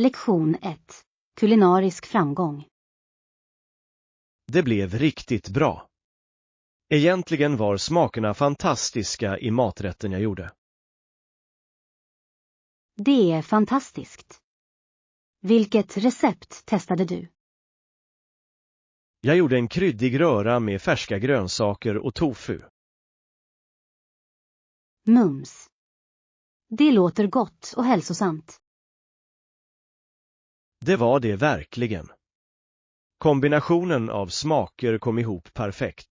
Lektion 1. Kulinarisk framgång. Det blev riktigt bra. Egentligen var smakerna fantastiska i maträtten jag gjorde. Det är fantastiskt. Vilket recept testade du? Jag gjorde en kryddig röra med färska grönsaker och tofu. Mums. Det låter gott och hälsosamt. Det var det verkligen. Kombinationen av smaker kom ihop perfekt.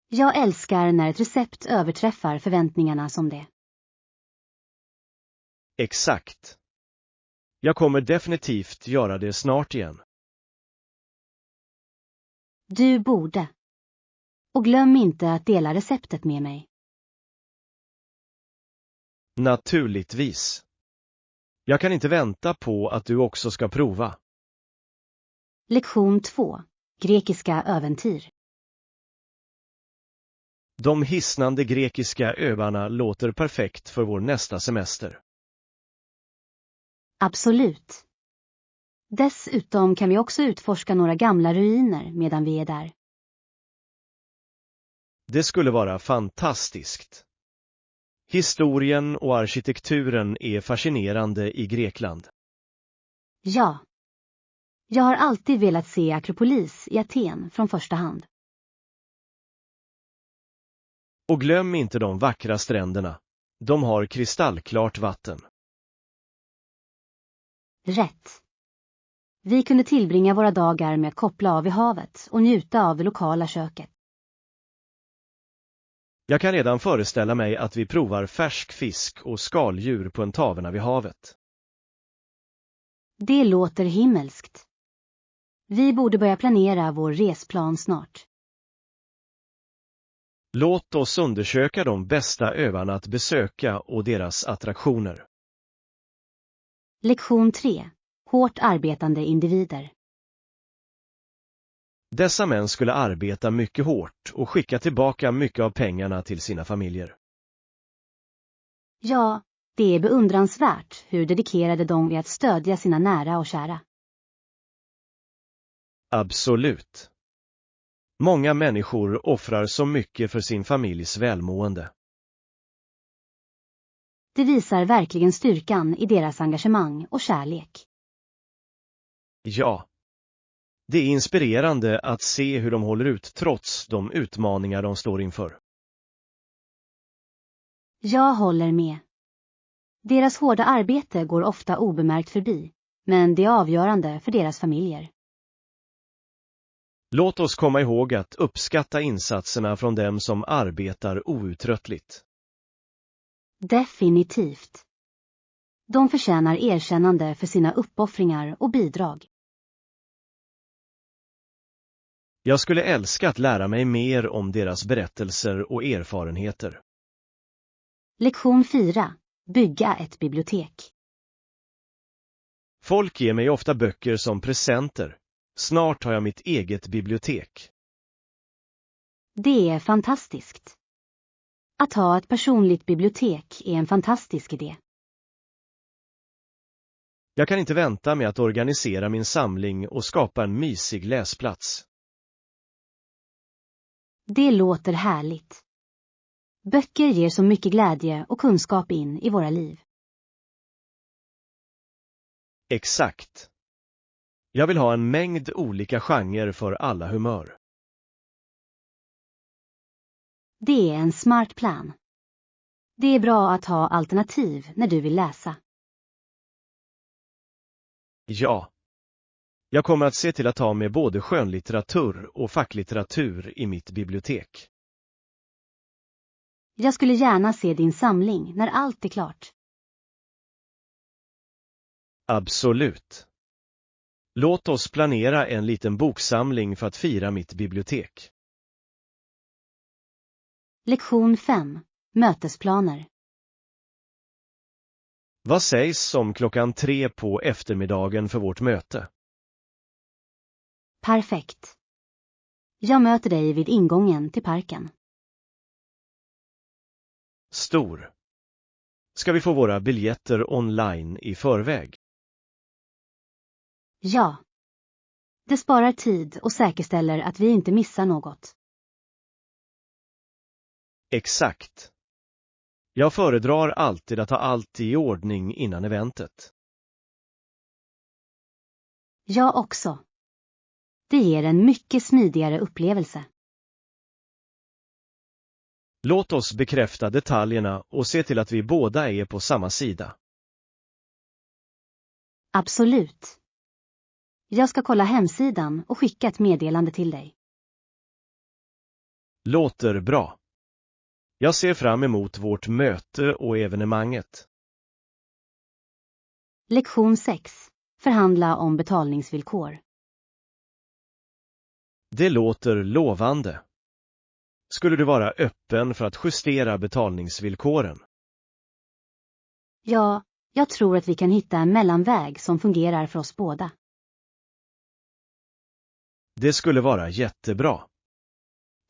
Jag älskar när ett recept överträffar förväntningarna som det. Exakt. Jag kommer definitivt göra det snart igen. Du borde. Och glöm inte att dela receptet med mig. Naturligtvis. Jag kan inte vänta på att du också ska prova. Lektion 2. Grekiska äventyr. De hisnande grekiska öarna låter perfekt för vår nästa semester. Absolut. Dessutom kan vi också utforska några gamla ruiner medan vi är där. Det skulle vara fantastiskt. Historien och arkitekturen är fascinerande i Grekland. Ja. Jag har alltid velat se Akropolis i Aten från första hand. Och glöm inte de vackra stränderna. De har kristallklart vatten. Rätt. Vi kunde tillbringa våra dagar med att koppla av i havet och njuta av det lokala köket. Jag kan redan föreställa mig att vi provar färsk fisk och skaldjur på en taverna vid havet. Det låter himmelskt. Vi borde börja planera vår resplan snart. Låt oss undersöka de bästa öarna att besöka och deras attraktioner. Lektion 3. Hårt arbetande individer. Dessa män skulle arbeta mycket hårt och skicka tillbaka mycket av pengarna till sina familjer. Ja, det är beundransvärt hur dedikerade de är att stödja sina nära och kära. Absolut. Många människor offrar så mycket för sin familjs välmående. Det visar verkligen styrkan i deras engagemang och kärlek. Ja. Det är inspirerande att se hur de håller ut trots de utmaningar de står inför. Jag håller med. Deras hårda arbete går ofta obemärkt förbi, men det är avgörande för deras familjer. Låt oss komma ihåg att uppskatta insatserna från dem som arbetar outtröttligt. Definitivt. De förtjänar erkännande för sina uppoffringar och bidrag. Jag skulle älska att lära mig mer om deras berättelser och erfarenheter. Lektion 4. Bygga ett bibliotek. Folk ger mig ofta böcker som presenter. Snart har jag mitt eget bibliotek. Det är fantastiskt. Att ha ett personligt bibliotek är en fantastisk idé. Jag kan inte vänta med att organisera min samling och skapa en mysig läsplats. Det låter härligt. Böcker ger så mycket glädje och kunskap in i våra liv. Exakt. Jag vill ha en mängd olika genrer för alla humör. Det är en smart plan. Det är bra att ha alternativ när du vill läsa. Ja. Jag kommer att se till att ha med både skönlitteratur och facklitteratur i mitt bibliotek. Jag skulle gärna se din samling när allt är klart. Absolut. Låt oss planera en liten boksamling för att fira mitt bibliotek. Lektion 5. Mötesplaner. Vad sägs om 3:00 på eftermiddagen för vårt möte? Perfekt. Jag möter dig vid ingången till parken. Stor. Ska vi få våra biljetter online i förväg? Ja. Det sparar tid och säkerställer att vi inte missar något. Exakt. Jag föredrar alltid att ha allt i ordning innan eventet. Jag också. Det ger en mycket smidigare upplevelse. Låt oss bekräfta detaljerna och se till att vi båda är på samma sida. Absolut. Jag ska kolla hemsidan och skicka ett meddelande till dig. Låter bra. Jag ser fram emot vårt möte och evenemanget. Lektion 6. Förhandla om betalningsvillkor. Det låter lovande. Skulle du vara öppen för att justera betalningsvillkoren? Ja, jag tror att vi kan hitta en mellanväg som fungerar för oss båda. Det skulle vara jättebra.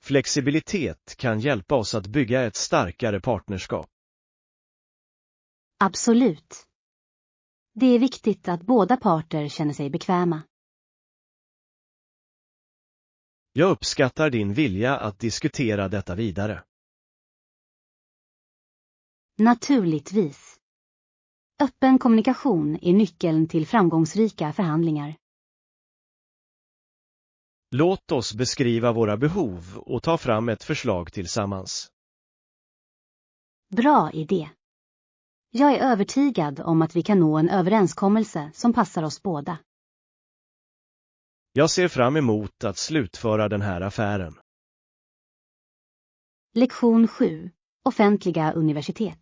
Flexibilitet kan hjälpa oss att bygga ett starkare partnerskap. Absolut. Det är viktigt att båda parter känner sig bekväma. Jag uppskattar din vilja att diskutera detta vidare. Naturligtvis. Öppen kommunikation är nyckeln till framgångsrika förhandlingar. Låt oss beskriva våra behov och ta fram ett förslag tillsammans. Bra idé. Jag är övertygad om att vi kan nå en överenskommelse som passar oss båda. Jag ser fram emot att slutföra den här affären. Lektion 7. Offentliga universitet.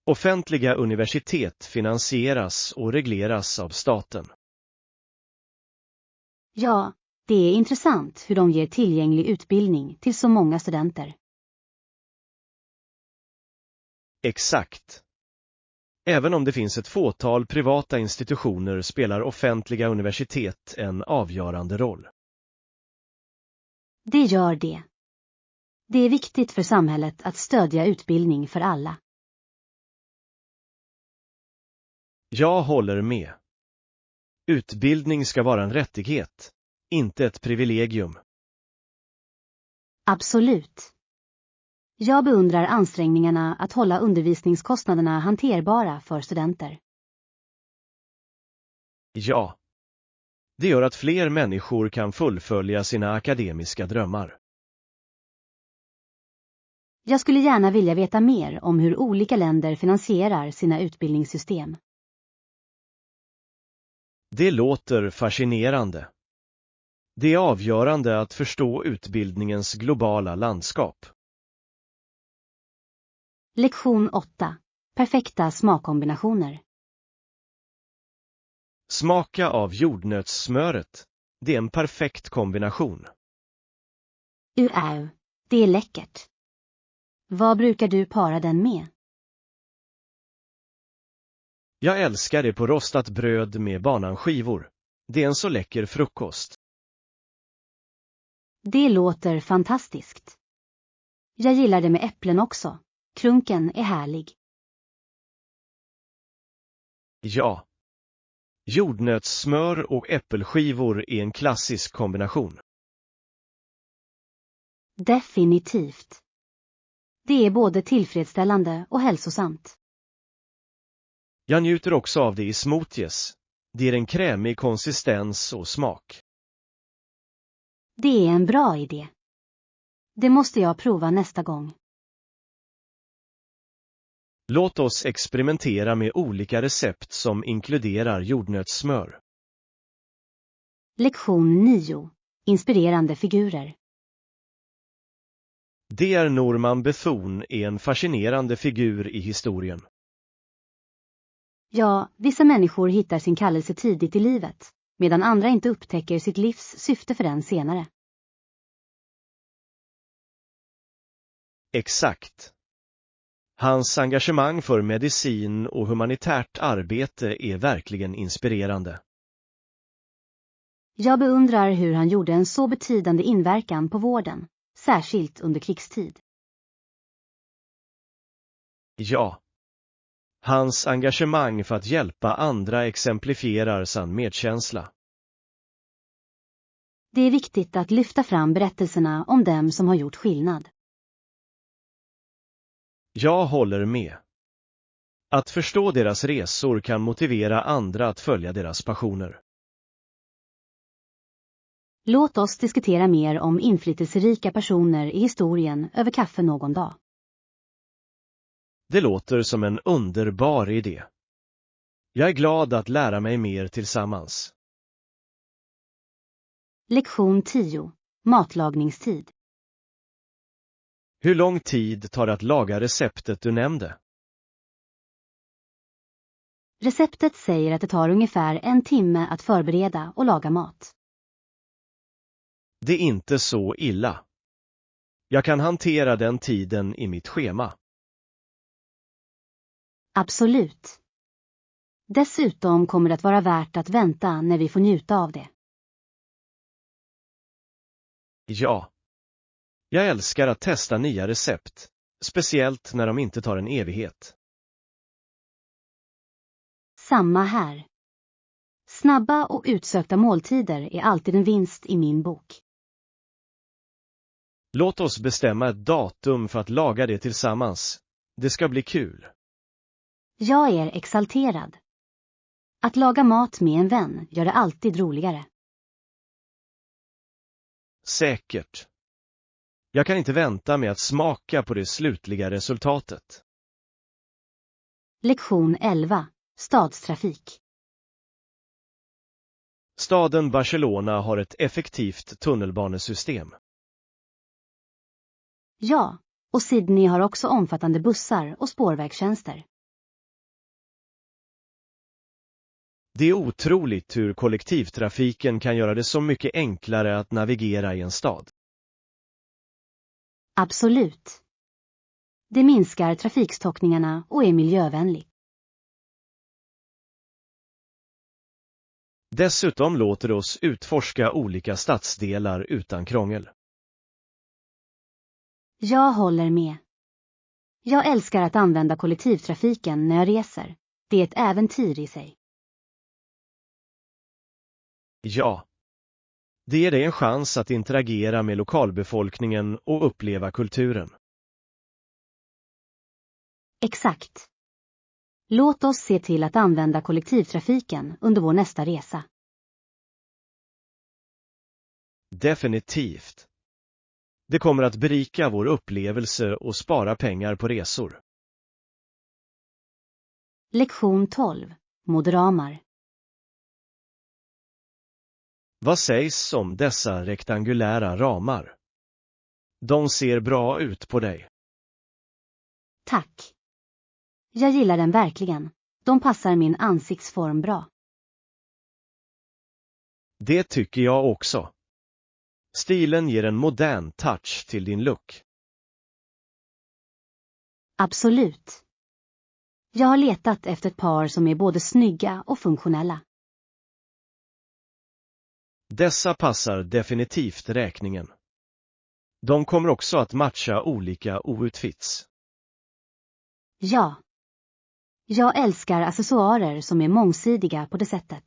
Offentliga universitet finansieras och regleras av staten. Ja, det är intressant hur de ger tillgänglig utbildning till så många studenter. Exakt. Även om det finns ett fåtal privata institutioner spelar offentliga universitet en avgörande roll. Det gör det. Det är viktigt för samhället att stödja utbildning för alla. Jag håller med. Utbildning ska vara en rättighet, inte ett privilegium. Absolut. Jag beundrar ansträngningarna att hålla undervisningskostnaderna hanterbara för studenter. Ja. Det gör att fler människor kan fullfölja sina akademiska drömmar. Jag skulle gärna vilja veta mer om hur olika länder finansierar sina utbildningssystem. Det låter fascinerande. Det är avgörande att förstå utbildningens globala landskap. Lektion 8. Perfekta smakkombinationer. Smaka av jordnötssmöret. Det är en perfekt kombination. Det är läckert. Vad brukar du para den med? Jag älskar det på rostat bröd med bananskivor. Det är en så läcker frukost. Det låter fantastiskt. Jag gillar det med äpplen också. Krunken är härlig. Ja. Jordnötssmör och äppelskivor är en klassisk kombination. Definitivt. Det är både tillfredsställande och hälsosamt. Jag njuter också av det i smoothies. Det ger en krämig konsistens och smak. Det är en bra idé. Det måste jag prova nästa gång. Låt oss experimentera med olika recept som inkluderar jordnötssmör. Lektion 9. Inspirerande figurer. DR Norman Bethune är en fascinerande figur i historien. Ja, vissa människor hittar sin kallelse tidigt i livet, medan andra inte upptäcker sitt livs syfte för den senare. Exakt. Hans engagemang för medicin och humanitärt arbete är verkligen inspirerande. Jag beundrar hur han gjorde en så betydande inverkan på vården, särskilt under krigstid. Ja. Hans engagemang för att hjälpa andra exemplifierar sann medkänsla. Det är viktigt att lyfta fram berättelserna om dem som har gjort skillnad. Jag håller med. Att förstå deras resor kan motivera andra att följa deras passioner. Låt oss diskutera mer om inflytelserika personer i historien över kaffe någon dag. Det låter som en underbar idé. Jag är glad att lära mig mer tillsammans. Lektion 10. Matlagningstid. Hur lång tid tar det att laga receptet du nämnde? Receptet säger att det tar ungefär 1 timme att förbereda och laga mat. Det är inte så illa. Jag kan hantera den tiden i mitt schema. Absolut. Dessutom kommer det att vara värt att vänta när vi får njuta av det. Ja. Jag älskar att testa nya recept, speciellt när de inte tar en evighet. Samma här. Snabba och utsökta måltider är alltid en vinst i min bok. Låt oss bestämma ett datum för att laga det tillsammans. Det ska bli kul. Jag är exalterad. Att laga mat med en vän gör det alltid roligare. Säkert. Jag kan inte vänta med att smaka på det slutliga resultatet. Lektion 11. Stadstrafik. Staden Barcelona har ett effektivt tunnelbanesystem. Ja, och Sydney har också omfattande bussar och spårvägstjänster. Det är otroligt hur kollektivtrafiken kan göra det så mycket enklare att navigera i en stad. Absolut. Det minskar trafikstockningarna och är miljövänligt. Dessutom låter det oss utforska olika stadsdelar utan krångel. Jag håller med. Jag älskar att använda kollektivtrafiken när jag reser. Det är ett äventyr i sig. Ja. Det ger dig en chans att interagera med lokalbefolkningen och uppleva kulturen. Exakt. Låt oss se till att använda kollektivtrafiken under vår nästa resa. Definitivt. Det kommer att berika vår upplevelse och spara pengar på resor. Lektion 12. Moderamar. Vad sägs om dessa rektangulära ramar? De ser bra ut på dig. Tack. Jag gillar den verkligen. De passar min ansiktsform bra. Det tycker jag också. Stilen ger en modern touch till din look. Absolut. Jag har letat efter ett par som är både snygga och funktionella. Dessa passar definitivt räkningen. De kommer också att matcha olika outfits. Ja. Jag älskar accessoarer som är mångsidiga på det sättet.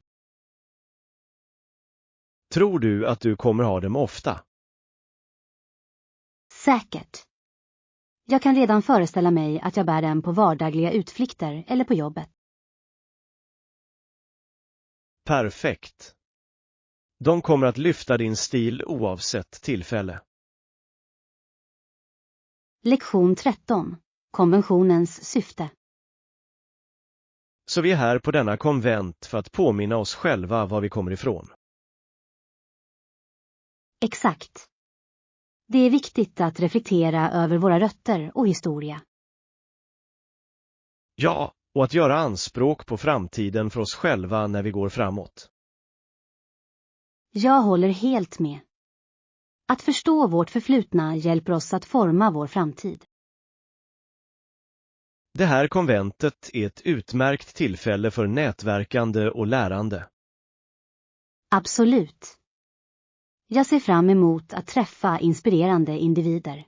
Tror du att du kommer ha dem ofta? Säkert. Jag kan redan föreställa mig att jag bär dem på vardagliga utflykter eller på jobbet. Perfekt. De kommer att lyfta din stil oavsett tillfälle. Lektion 13. Konventionens syfte. Så vi är här på denna konvent för att påminna oss själva var vi kommer ifrån. Exakt. Det är viktigt att reflektera över våra rötter och historia. Ja, och att göra anspråk på framtiden för oss själva när vi går framåt. Jag håller helt med. Att förstå vårt förflutna hjälper oss att forma vår framtid. Det här konventet är ett utmärkt tillfälle för nätverkande och lärande. Absolut. Jag ser fram emot att träffa inspirerande individer.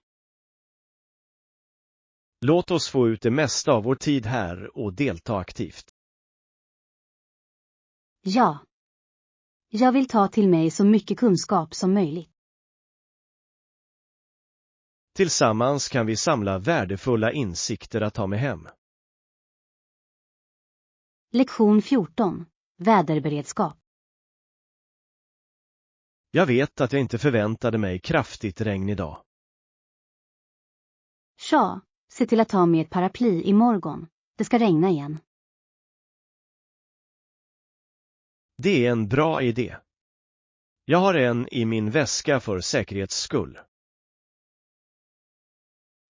Låt oss få ut det mesta av vår tid här och delta aktivt. Ja. Jag vill ta till mig så mycket kunskap som möjligt. Tillsammans kan vi samla värdefulla insikter att ta med hem. Lektion 14. Väderberedskap. Jag vet att jag inte förväntade mig kraftigt regn idag. Tja, se till att ta med ett paraply imorgon. Det ska regna igen. Det är en bra idé. Jag har en i min väska för säkerhets skull.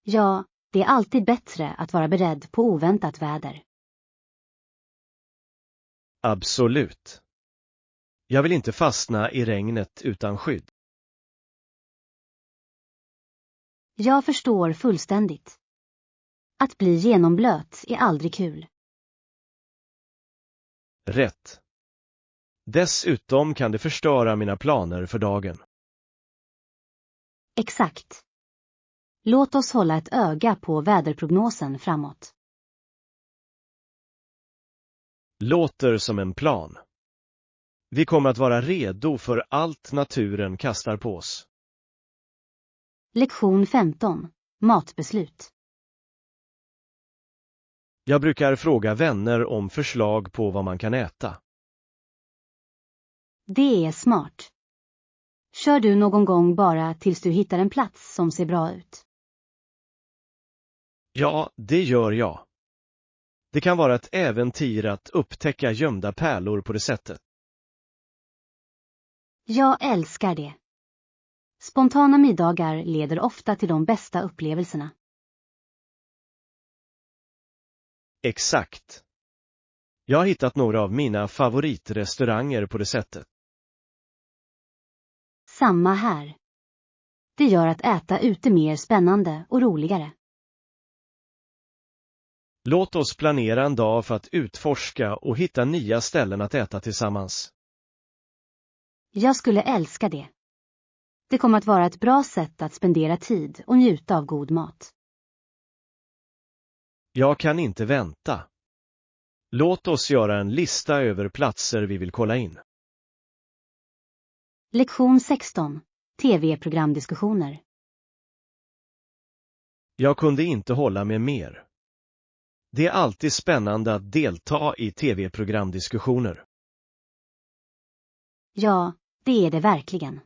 Ja, det är alltid bättre att vara beredd på oväntat väder. Absolut. Jag vill inte fastna i regnet utan skydd. Jag förstår fullständigt. Att bli genomblöt är aldrig kul. Rätt. Dessutom kan det förstöra mina planer för dagen. Exakt. Låt oss hålla ett öga på väderprognosen framåt. Låter som en plan. Vi kommer att vara redo för allt naturen kastar på oss. Lektion 15. Matbeslut. Jag brukar fråga vänner om förslag på vad man kan äta. Det är smart. Kör du någon gång bara tills du hittar en plats som ser bra ut? Ja, det gör jag. Det kan vara ett äventyr att upptäcka gömda pärlor på det sättet. Jag älskar det. Spontana middagar leder ofta till de bästa upplevelserna. Exakt. Jag har hittat några av mina favoritrestauranger på det sättet. Samma här. Det gör att äta ute mer spännande och roligare. Låt oss planera en dag för att utforska och hitta nya ställen att äta tillsammans. Jag skulle älska det. Det kommer att vara ett bra sätt att spendera tid och njuta av god mat. Jag kan inte vänta. Låt oss göra en lista över platser vi vill kolla in. Lektion 16. TV-programdiskussioner. Jag kunde inte hålla med mer. Det är alltid spännande att delta i TV-programdiskussioner. Ja, det är det verkligen.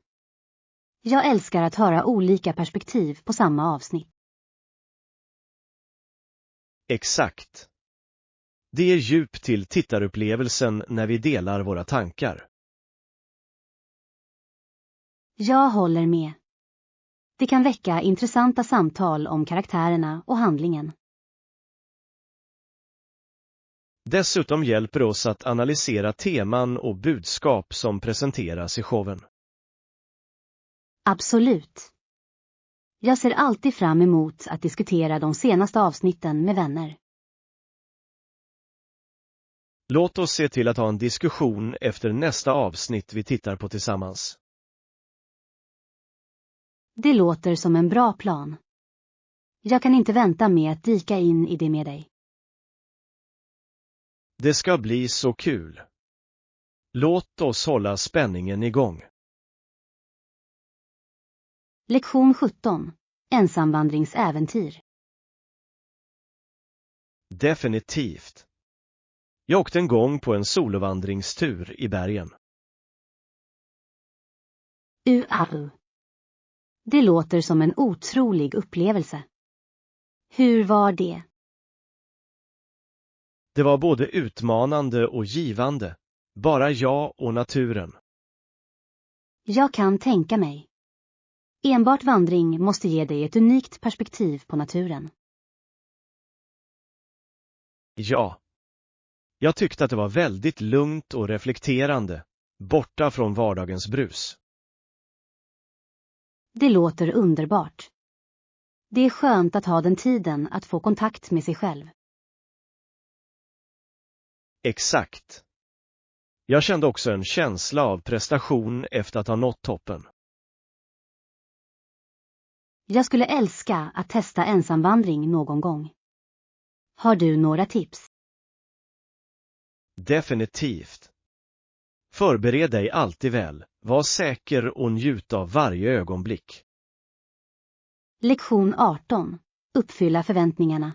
Jag älskar att höra olika perspektiv på samma avsnitt. Exakt. Det ger djup till tittarupplevelsen när vi delar våra tankar. Jag håller med. Det kan väcka intressanta samtal om karaktärerna och handlingen. Dessutom hjälper det oss att analysera teman och budskap som presenteras i showen. Absolut. Jag ser alltid fram emot att diskutera de senaste avsnitten med vänner. Låt oss se till att ha en diskussion efter nästa avsnitt vi tittar på tillsammans. Det låter som en bra plan. Jag kan inte vänta med att dyka in i det med dig. Det ska bli så kul. Låt oss hålla spänningen igång. Lektion 17. Ensamvandringsäventyr. Definitivt. Jag åkte en gång på en solovandringstur i bergen. Det låter som en otrolig upplevelse. Hur var det? Det var både utmanande och givande. Bara jag och naturen. Jag kan tänka mig. Enbart vandring måste ge dig ett unikt perspektiv på naturen. Ja. Jag tyckte att det var väldigt lugnt och reflekterande, borta från vardagens brus. Det låter underbart. Det är skönt att ha den tiden att få kontakt med sig själv. Exakt. Jag kände också en känsla av prestation efter att ha nått toppen. Jag skulle älska att testa ensamvandring någon gång. Har du några tips? Definitivt. Förbered dig alltid väl, var säker och njut av varje ögonblick. Lektion 18. Uppfylla förväntningarna.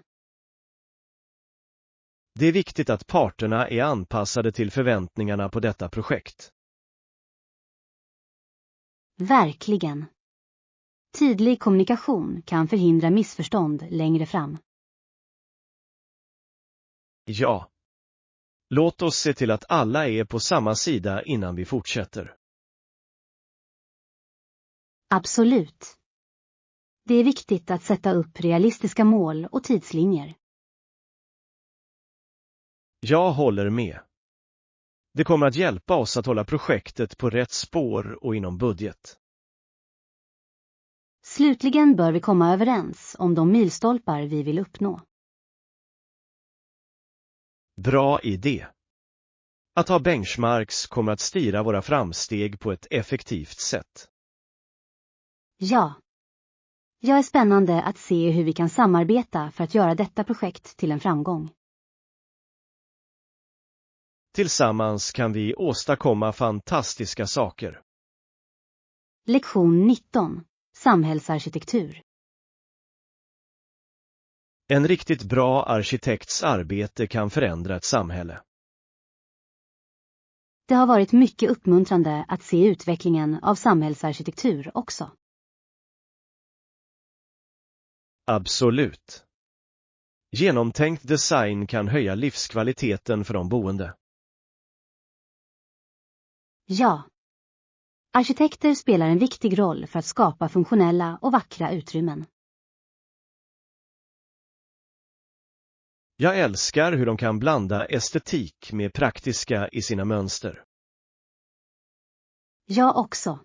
Det är viktigt att parterna är anpassade till förväntningarna på detta projekt. Verkligen. Tydlig kommunikation kan förhindra missförstånd längre fram. Ja. Låt oss se till att alla är på samma sida innan vi fortsätter. Absolut. Det är viktigt att sätta upp realistiska mål och tidslinjer. Jag håller med. Det kommer att hjälpa oss att hålla projektet på rätt spår och inom budget. Slutligen bör vi komma överens om de milstolpar vi vill uppnå. Bra idé. Att ha benchmarks kommer att styra våra framsteg på ett effektivt sätt. Ja. Jag är spännande att se hur vi kan samarbeta för att göra detta projekt till en framgång. Tillsammans kan vi åstadkomma fantastiska saker. Lektion 19. Samhällsarkitektur. En riktigt bra arkitekts arbete kan förändra ett samhälle. Det har varit mycket uppmuntrande att se utvecklingen av samhällsarkitektur också. Absolut. Genomtänkt design kan höja livskvaliteten för de boende. Ja. Arkitekter spelar en viktig roll för att skapa funktionella och vackra utrymmen. Jag älskar hur de kan blanda estetik med praktiska i sina mönster. Jag också.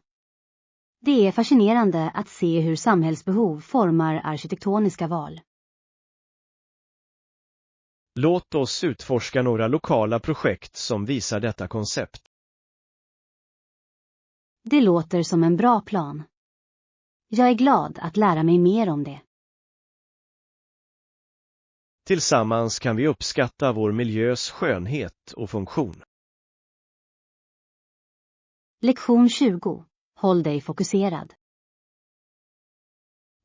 Det är fascinerande att se hur samhällsbehov formar arkitektoniska val. Låt oss utforska några lokala projekt som visar detta koncept. Det låter som en bra plan. Jag är glad att lära mig mer om det. Tillsammans kan vi uppskatta vår miljös skönhet och funktion. Lektion 20. Håll dig fokuserad.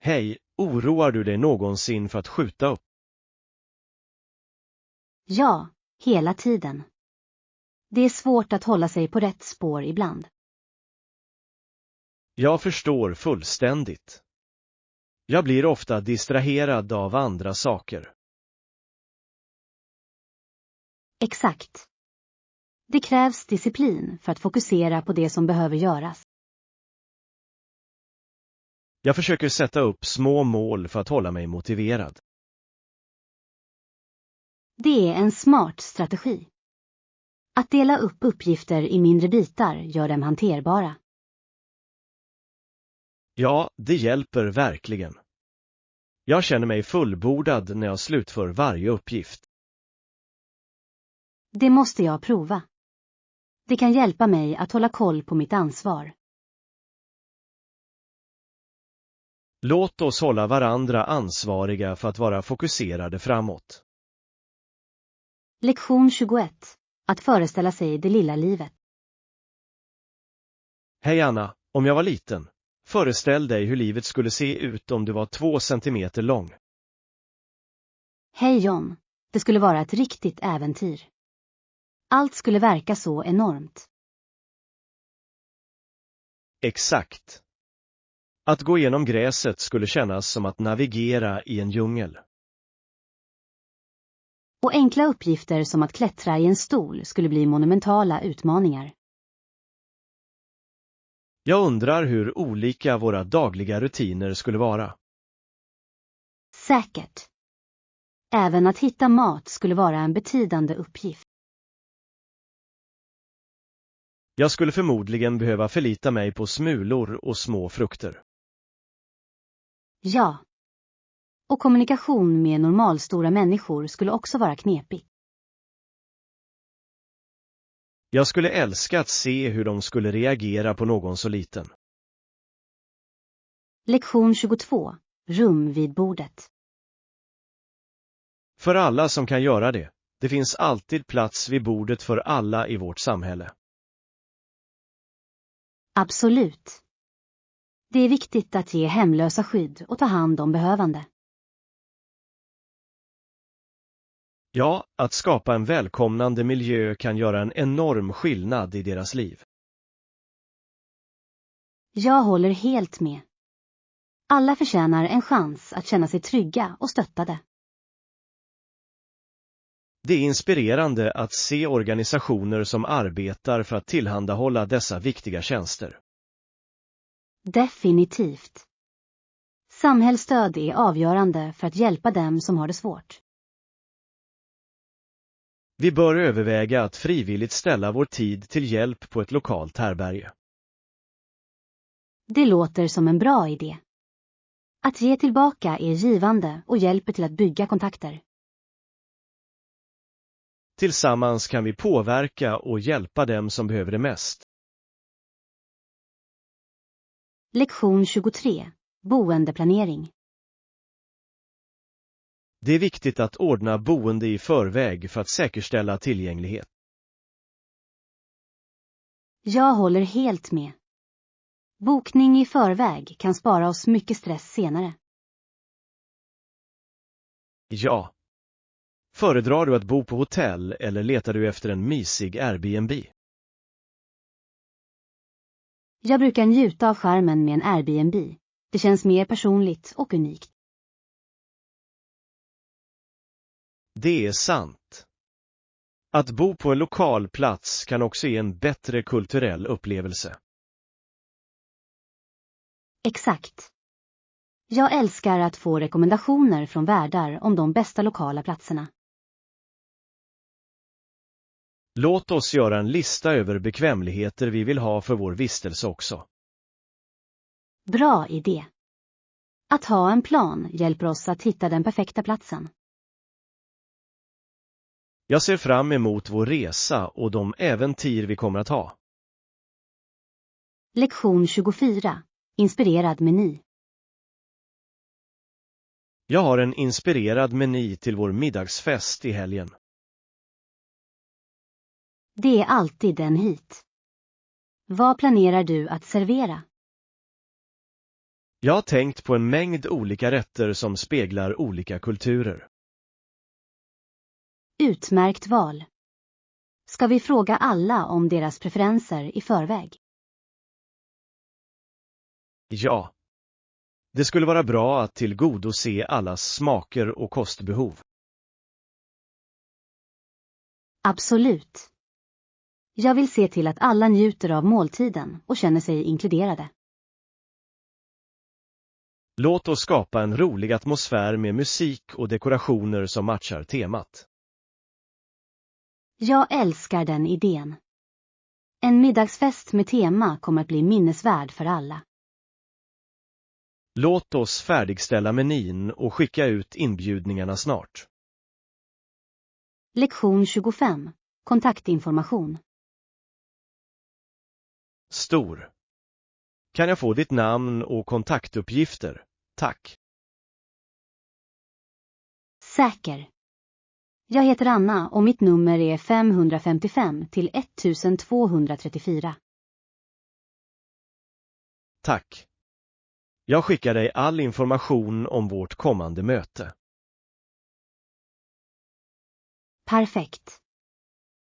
Hej, oroar du dig någonsin för att skjuta upp? Ja, hela tiden. Det är svårt att hålla sig på rätt spår ibland. Jag förstår fullständigt. Jag blir ofta distraherad av andra saker. Exakt. Det krävs disciplin för att fokusera på det som behöver göras. Jag försöker sätta upp små mål för att hålla mig motiverad. Det är en smart strategi. Att dela upp uppgifter i mindre bitar gör dem hanterbara. Ja, det hjälper verkligen. Jag känner mig fullbordad när jag slutför varje uppgift. Det måste jag prova. Det kan hjälpa mig att hålla koll på mitt ansvar. Låt oss hålla varandra ansvariga för att vara fokuserade framåt. Lektion 21. Att föreställa sig det lilla livet. Hej Anna, om jag var liten, föreställ dig hur livet skulle se ut om du var 2 centimeter lång. Hej John, det skulle vara ett riktigt äventyr. Allt skulle verka så enormt. Exakt. Att gå igenom gräset skulle kännas som att navigera i en djungel. Och enkla uppgifter som att klättra i en stol skulle bli monumentala utmaningar. Jag undrar hur olika våra dagliga rutiner skulle vara. Säkert. Även att hitta mat skulle vara en betydande uppgift. Jag skulle förmodligen behöva förlita mig på smulor och små frukter. Ja. Och kommunikation med normalstora människor skulle också vara knepigt. Jag skulle älska att se hur de skulle reagera på någon så liten. Lektion 22. Rum vid bordet. För alla som kan göra det. Det finns alltid plats vid bordet för alla i vårt samhälle. Absolut. Det är viktigt att ge hemlösa skydd och ta hand om behövande. Ja, att skapa en välkomnande miljö kan göra en enorm skillnad i deras liv. Jag håller helt med. Alla förtjänar en chans att känna sig trygga och stöttade. Det är inspirerande att se organisationer som arbetar för att tillhandahålla dessa viktiga tjänster. Definitivt. Samhällsstöd är avgörande för att hjälpa dem som har det svårt. Vi bör överväga att frivilligt ställa vår tid till hjälp på ett lokalt härbärge. Det låter som en bra idé. Att ge tillbaka är givande och hjälper till att bygga kontakter. Tillsammans kan vi påverka och hjälpa dem som behöver det mest. Lektion 23. Boendeplanering. Det är viktigt att ordna boende i förväg för att säkerställa tillgänglighet. Jag håller helt med. Bokning i förväg kan spara oss mycket stress senare. Ja. Föredrar du att bo på hotell eller letar du efter en mysig Airbnb? Jag brukar njuta av charmen med en Airbnb. Det känns mer personligt och unikt. Det är sant. Att bo på en lokal plats kan också ge en bättre kulturell upplevelse. Exakt. Jag älskar att få rekommendationer från värdar om de bästa lokala platserna. Låt oss göra en lista över bekvämligheter vi vill ha för vår vistelse också. Bra idé. Att ha en plan hjälper oss att hitta den perfekta platsen. Jag ser fram emot vår resa och de äventyr vi kommer att ha. Lektion 24. Inspirerad meny. Jag har en inspirerad meny till vår middagsfest i helgen. Det är alltid en hit. Vad planerar du att servera? Jag har tänkt på en mängd olika rätter som speglar olika kulturer. Utmärkt val. Ska vi fråga alla om deras preferenser i förväg? Ja. Det skulle vara bra att tillgodose allas smaker och kostbehov. Absolut. Jag vill se till att alla njuter av måltiden och känner sig inkluderade. Låt oss skapa en rolig atmosfär med musik och dekorationer som matchar temat. Jag älskar den idén. En middagsfest med tema kommer att bli minnesvärd för alla. Låt oss färdigställa menyn och skicka ut inbjudningarna snart. Lektion 25. Kontaktinformation. Stor. Kan jag få ditt namn och kontaktuppgifter? Tack. Säker. Jag heter Anna och mitt nummer är 555 till 1234. Tack. Jag skickar dig all information om vårt kommande möte. Perfekt.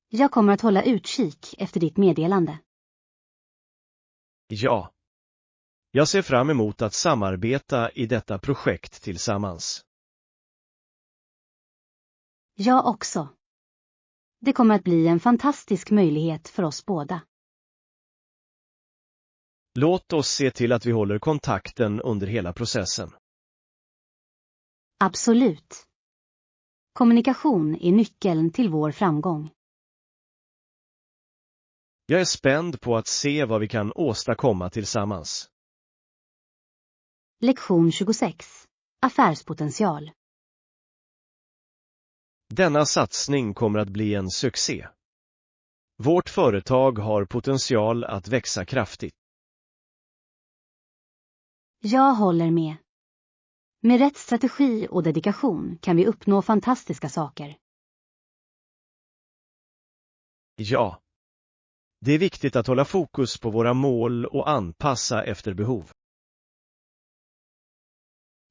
Jag kommer att hålla utkik efter ditt meddelande. Ja. Jag ser fram emot att samarbeta i detta projekt tillsammans. Jag också. Det kommer att bli en fantastisk möjlighet för oss båda. Låt oss se till att vi håller kontakten under hela processen. Absolut. Kommunikation är nyckeln till vår framgång. Jag är spänd på att se vad vi kan åstadkomma tillsammans. Lektion 26. Affärspotential. Denna satsning kommer att bli en succé. Vårt företag har potential att växa kraftigt. Jag håller med. Med rätt strategi och dedikation kan vi uppnå fantastiska saker. Ja. Det är viktigt att hålla fokus på våra mål och anpassa efter behov.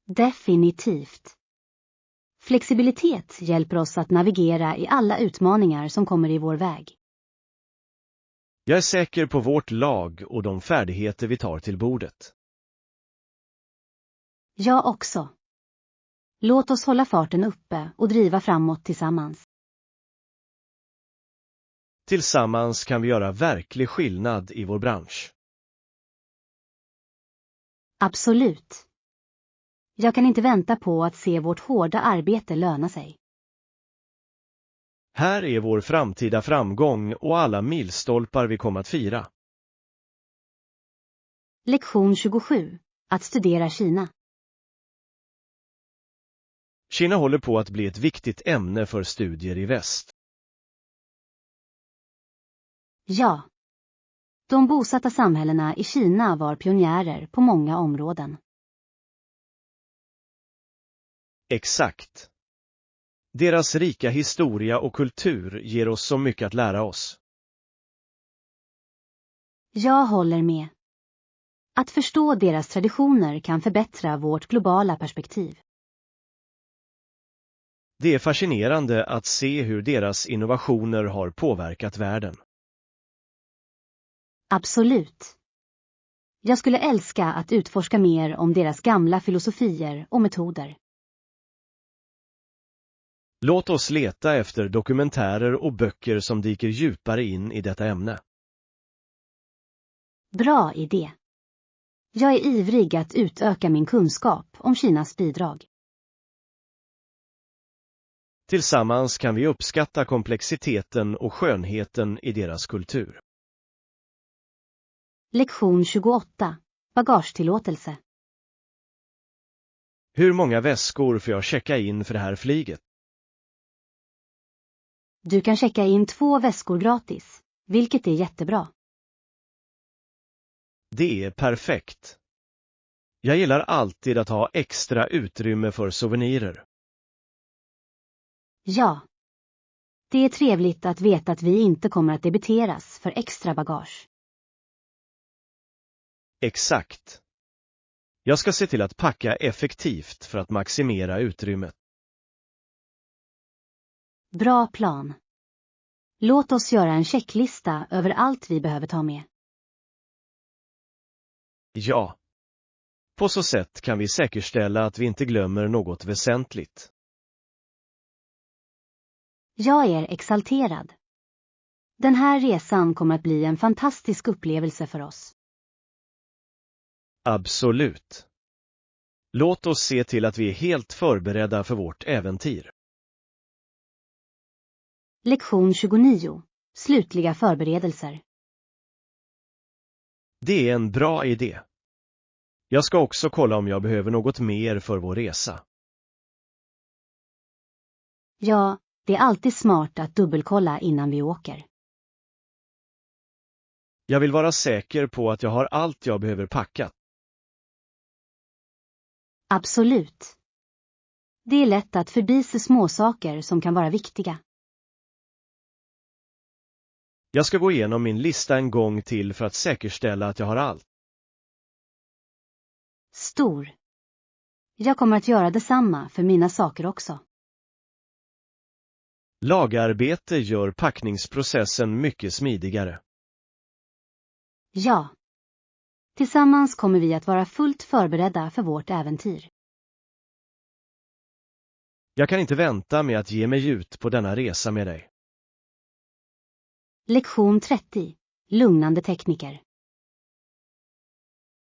Definitivt. Flexibilitet hjälper oss att navigera i alla utmaningar som kommer i vår väg. Jag är säker på vårt lag och de färdigheter vi tar till bordet. Jag också. Låt oss hålla farten uppe och driva framåt tillsammans. Tillsammans kan vi göra verklig skillnad i vår bransch. Absolut. Jag kan inte vänta på att se vårt hårda arbete löna sig. Här är vår framtida framgång och alla milstolpar vi kommer att fira. Lektion 27. Att studera Kina. Kina håller på att bli ett viktigt ämne för studier i väst. Ja. De bosatta samhällena i Kina var pionjärer på många områden. Exakt. Deras rika historia och kultur ger oss så mycket att lära oss. Jag håller med. Att förstå deras traditioner kan förbättra vårt globala perspektiv. Det är fascinerande att se hur deras innovationer har påverkat världen. Absolut. Jag skulle älska att utforska mer om deras gamla filosofier och metoder. Låt oss leta efter dokumentärer och böcker som dyker djupare in i detta ämne. Bra idé. Jag är ivrig att utöka min kunskap om Kinas bidrag. Tillsammans kan vi uppskatta komplexiteten och skönheten i deras kultur. Lektion 28. Bagagetillåtelse. Hur många väskor får jag checka in för det här flyget? Du kan checka in 2 väskor gratis, vilket är jättebra. Det är perfekt. Jag gillar alltid att ha extra utrymme för souvenirer. Ja. Det är trevligt att veta att vi inte kommer att debiteras för extra bagage. Exakt. Jag ska se till att packa effektivt för att maximera utrymmet. Bra plan. Låt oss göra en checklista över allt vi behöver ta med. Ja. På så sätt kan vi säkerställa att vi inte glömmer något väsentligt. Jag är exalterad. Den här resan kommer att bli en fantastisk upplevelse för oss. Absolut. Låt oss se till att vi är helt förberedda för vårt äventyr. Lektion 29. Slutliga förberedelser. Det är en bra idé. Jag ska också kolla om jag behöver något mer för vår resa. Ja, det är alltid smart att dubbelkolla innan vi åker. Jag vill vara säker på att jag har allt jag behöver packat. Absolut. Det är lätt att förbise småsaker som kan vara viktiga. Jag ska gå igenom min lista en gång till för att säkerställa att jag har allt. Stor. Jag kommer att göra detsamma för mina saker också. Lagarbete gör packningsprocessen mycket smidigare. Ja. Tillsammans kommer vi att vara fullt förberedda för vårt äventyr. Jag kan inte vänta med att ge mig ut på denna resa med dig. Lektion 30. Lugnande tekniker.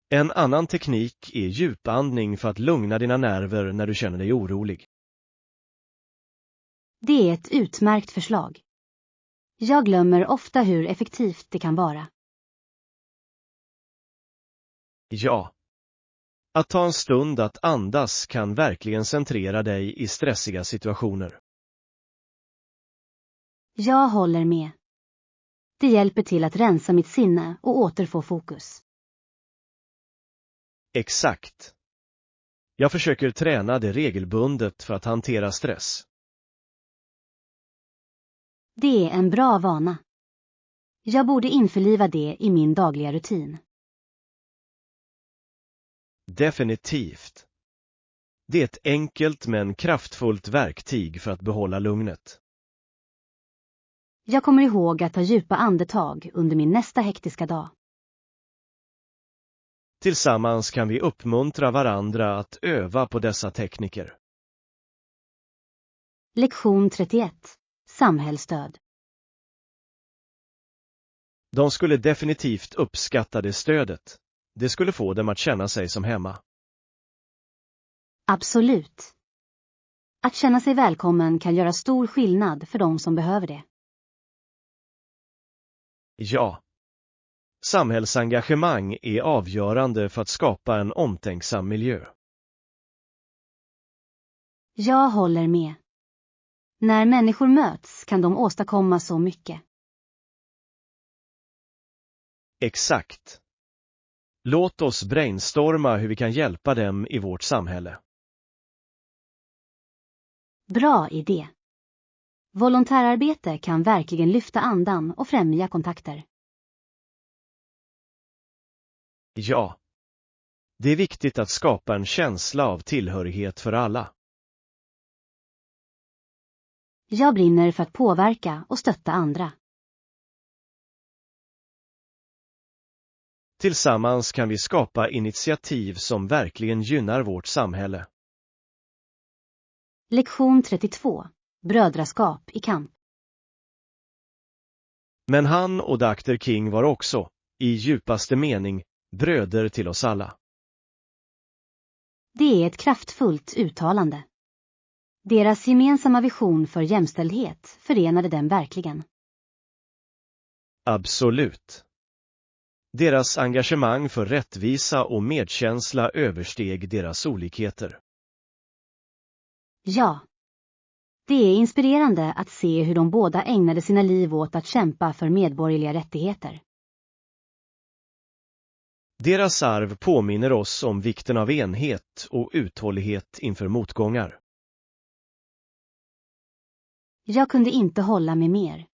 En annan teknik är djupandning för att lugna dina nerver när du känner dig orolig. Det är ett utmärkt förslag. Jag glömmer ofta hur effektivt det kan vara. Ja. Att ta en stund att andas kan verkligen centrera dig i stressiga situationer. Jag håller med. Det hjälper till att rensa mitt sinne och återfå fokus. Exakt. Jag försöker träna det regelbundet för att hantera stress. Det är en bra vana. Jag borde införliva det i min dagliga rutin. Definitivt. Det är ett enkelt men kraftfullt verktyg för att behålla lugnet. Jag kommer ihåg att ta djupa andetag under min nästa hektiska dag. Tillsammans kan vi uppmuntra varandra att öva på dessa tekniker. Lektion 31. Samhällsstöd. De skulle definitivt uppskatta det stödet. Det skulle få dem att känna sig som hemma. Absolut. Att känna sig välkommen kan göra stor skillnad för de som behöver det. Ja. Samhällsengagemang är avgörande för att skapa en omtänksam miljö. Jag håller med. När människor möts kan de åstadkomma så mycket. Exakt. Låt oss brainstorma hur vi kan hjälpa dem i vårt samhälle. Bra idé. Volontärarbete kan verkligen lyfta andan och främja kontakter. Ja. Det är viktigt att skapa en känsla av tillhörighet för alla. Jag brinner för att påverka och stötta andra. Tillsammans kan vi skapa initiativ som verkligen gynnar vårt samhälle. Lektion 32. Brödraskap i kamp. Men han och Dr. King var också, i djupaste mening, bröder till oss alla. Det är ett kraftfullt uttalande. Deras gemensamma vision för jämställdhet förenade dem verkligen. Absolut. Deras engagemang för rättvisa och medkänsla översteg deras olikheter. Ja. Det är inspirerande att se hur de båda ägnade sina liv åt att kämpa för medborgerliga rättigheter. Deras arv påminner oss om vikten av enhet och uthållighet inför motgångar. Jag kunde inte hålla med mer.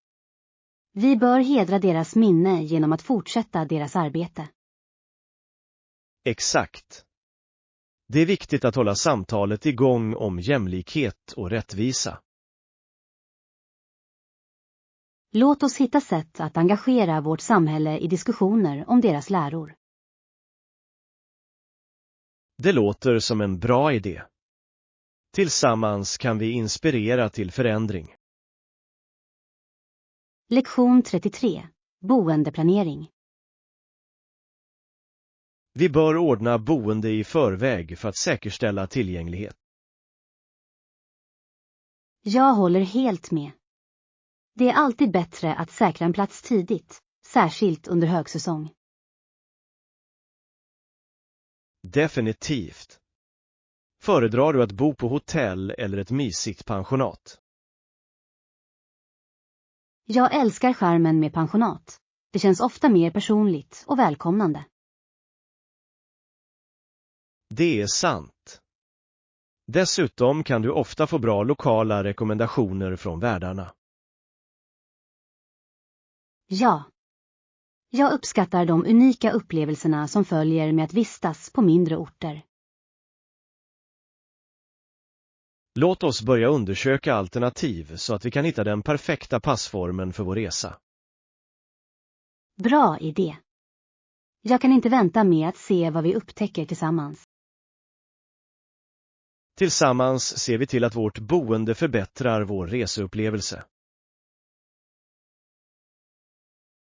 Vi bör hedra deras minne genom att fortsätta deras arbete. Exakt. Det är viktigt att hålla samtalet igång om jämlikhet och rättvisa. Låt oss hitta sätt att engagera vårt samhälle i diskussioner om deras läror. Det låter som en bra idé. Tillsammans kan vi inspirera till förändring. Lektion 33. Boendeplanering. Vi bör ordna boende i förväg för att säkerställa tillgänglighet. Jag håller helt med. Det är alltid bättre att säkra en plats tidigt, särskilt under högsäsong. Definitivt. Föredrar du att bo på hotell eller ett mysigt pensionat? Jag älskar charmen med pensionat. Det känns ofta mer personligt och välkomnande. Det är sant. Dessutom kan du ofta få bra lokala rekommendationer från värdarna. Ja. Jag uppskattar de unika upplevelserna som följer med att vistas på mindre orter. Låt oss börja undersöka alternativ så att vi kan hitta den perfekta passformen för vår resa. Bra idé. Jag kan inte vänta med att se vad vi upptäcker tillsammans. Tillsammans ser vi till att vårt boende förbättrar vår reseupplevelse.